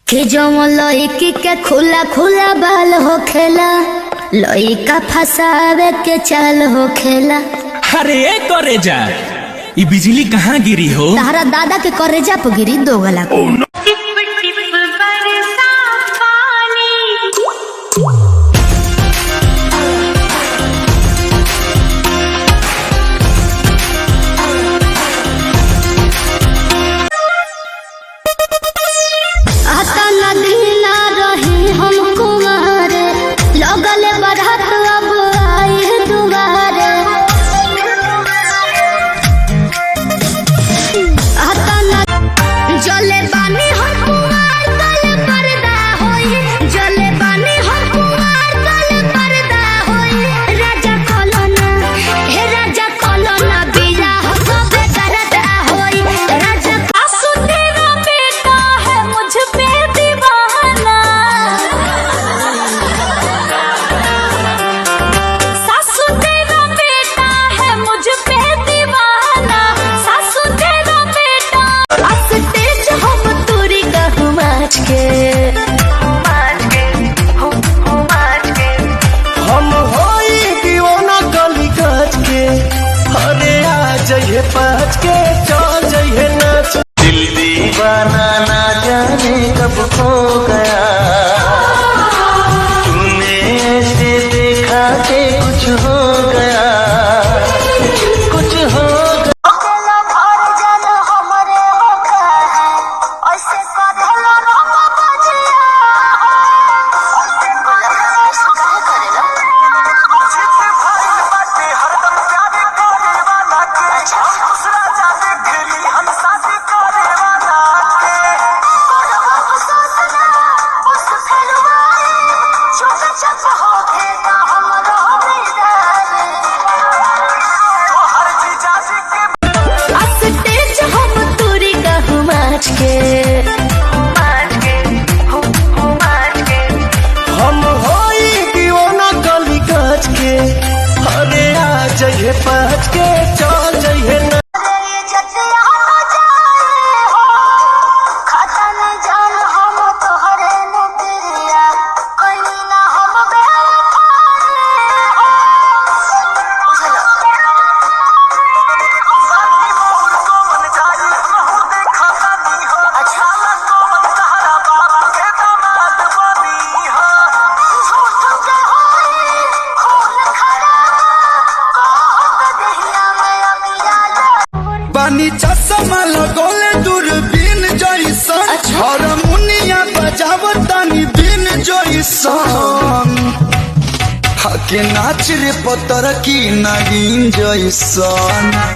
कि जो लड़की के खुला खुला बाल हो खेला, लड़का फसावे के चाल हो खेला। अरे करे जा, ये बिजली कहाँ गिरी हो? तारा दादा के करेजा पे गिरी दो गला। पाँच के चल जइहे नाच, दिल दीवाना ना जाने कब खो गया, तूने ऐसे देखा के कुछ हो गया, कुछ हो गया। हम होई दीवाना गली काच के, अरे आ जइहे पाँच के चल जइहे ना। बानी चश्मा लगोले दूरबीन जइसन, हारमोनिया बजावतानी बिन जइसन, हके नाच रे पतर की नागिन जइसन।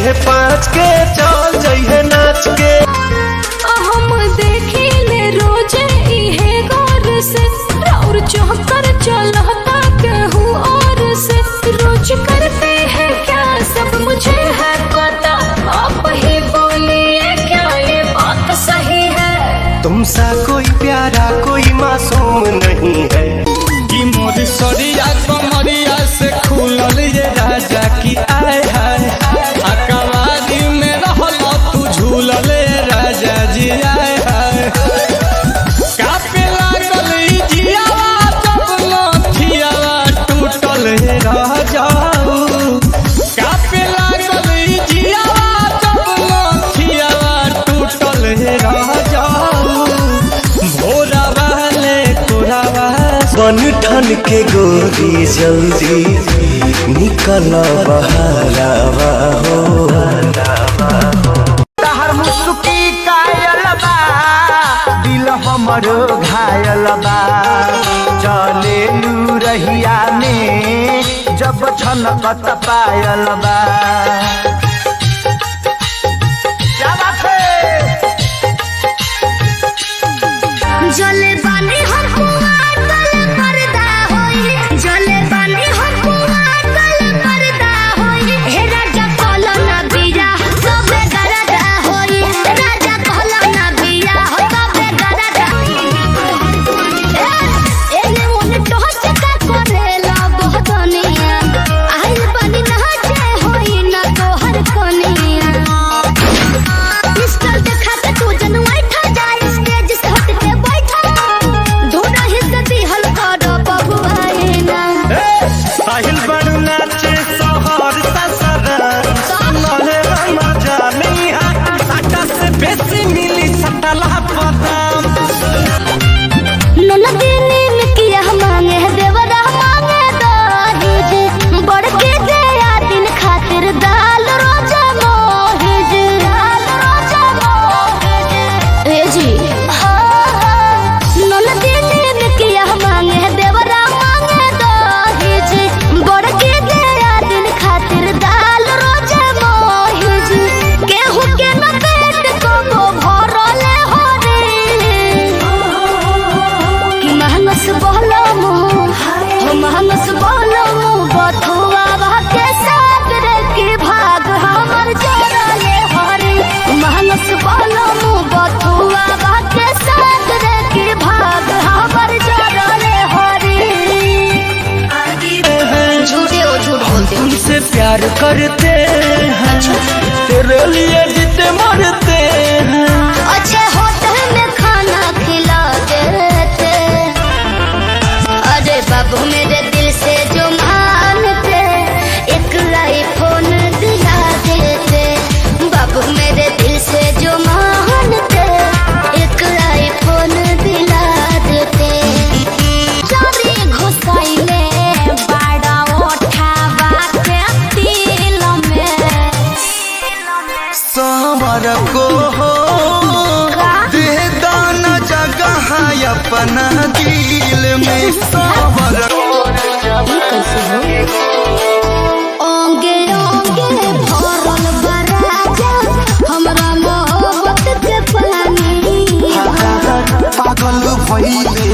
साढ़े 5 के चल जइहे नाच के। हम देखिले रोजे इहे गौर से और चौकर चलता कहूँ और से रोज करते हैं क्या सब मुझे है पता आप ही बोलिए क्या ये बात सही है। तुमसा कोई प्यारा कोई मासूम नहीं है। कि मोर सरिया कमरिया से खुलल ये राजा की आय हाय अकवारी में रहल तू झूलल राजा जी आय हाय कापे लागल ई जियावा जब लठियावा टूटल रह जाऊ कापे लागल ई जियावा जब लठियावा टूटल रह जाऊ भोरा वाले तोरावा बन ठन के गोरी जल्दी निकल बहरावा हो। तहर मुस्की कायल बा दिल हमर घायल बा चले लू रहिया में जब छनकत पायल बा। क्या बात है? जले बानी हम कल पर्दा होई जले बानी हम कल पर्दा होई हे राजा कहलो ना बिया सबे गरदा होई राजा कहलो ना बिया सबे गरदा एने ओने टहच का करेला बहदनिया आइल बानी नाचे होई ना तोहर कनिया पिस्टल दिखाते तू जनवाई ठा जाए स्टेज से हट के बैठा धोना हिस्सा दिहल कर बबुआए ना साहिल बड़ नाचे सोहर ससर सुनले मजा नहीं है सटा से बेसी मिली सटला पदाम। ननदिनी में किया मांगे देवरा मांगे दहेज बड़ के दया दिन खातिर दाल रोजा मोहेज ए जी ननदिनी में किया मांगे देवरा मांगे दहेज बड़ के दया दिन खातिर दाल रोजा मोहेज केहू के न पेट को भरले हो रे कि महंगस बोलो हो महंगस बोलो बथुआ भागे सागर के भाग हमर जरले हरे महंगस बोलो बथुआ भागे सागर के भाग हमर जरले हरे। झूठे हो झूठ बोलते हो। तुमसे प्यार करते हैं तेरे लिए जीते मरते हैं। अच्छे होटल में खाना खिला देते अरे बाबू मेरे दिल से जो मानते एक आईफोन दिला देते बाबू मेरे दिल से जो मानते एक आईफोन दिला देते चोरी घुसाइले बाड़ा उठावा के तिल में सावर को हो दे दाना जगह अपना दिल में सावर ओंगे ओंगे भरल बराजा हमरा मोहब्बत के पानी पागल भइले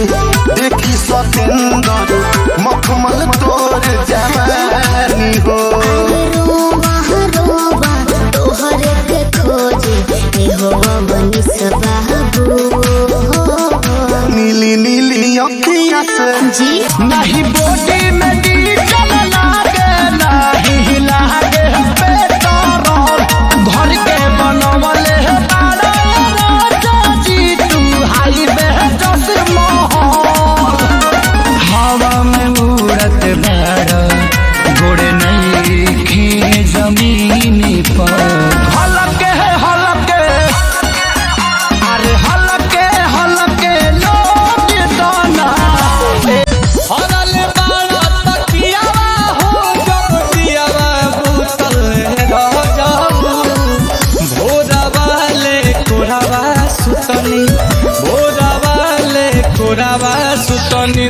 देखी सतेंदर मखमल तोर जवानी हो। रोवा रोवा तोहरे के खोजे ए होवा बनी सबाबू नीली नीली अखियाँ से जी नहीं बॉडी में डीजल लागे नहीं लागे पेट्रोल घर के बनवले बाड़ा राजा जी तू हाईवे जस मोहल हवा में उड़त बाड़ा गोड़े नहीं खे जमीनी पर हलके अरे हलके लोग दाना हरल बाड़ा तकियावा हो जब दियावा बुतल रह जाऊ भोरा वाले कोरावा सुतनी भोरा वाले कोरावा सुतनी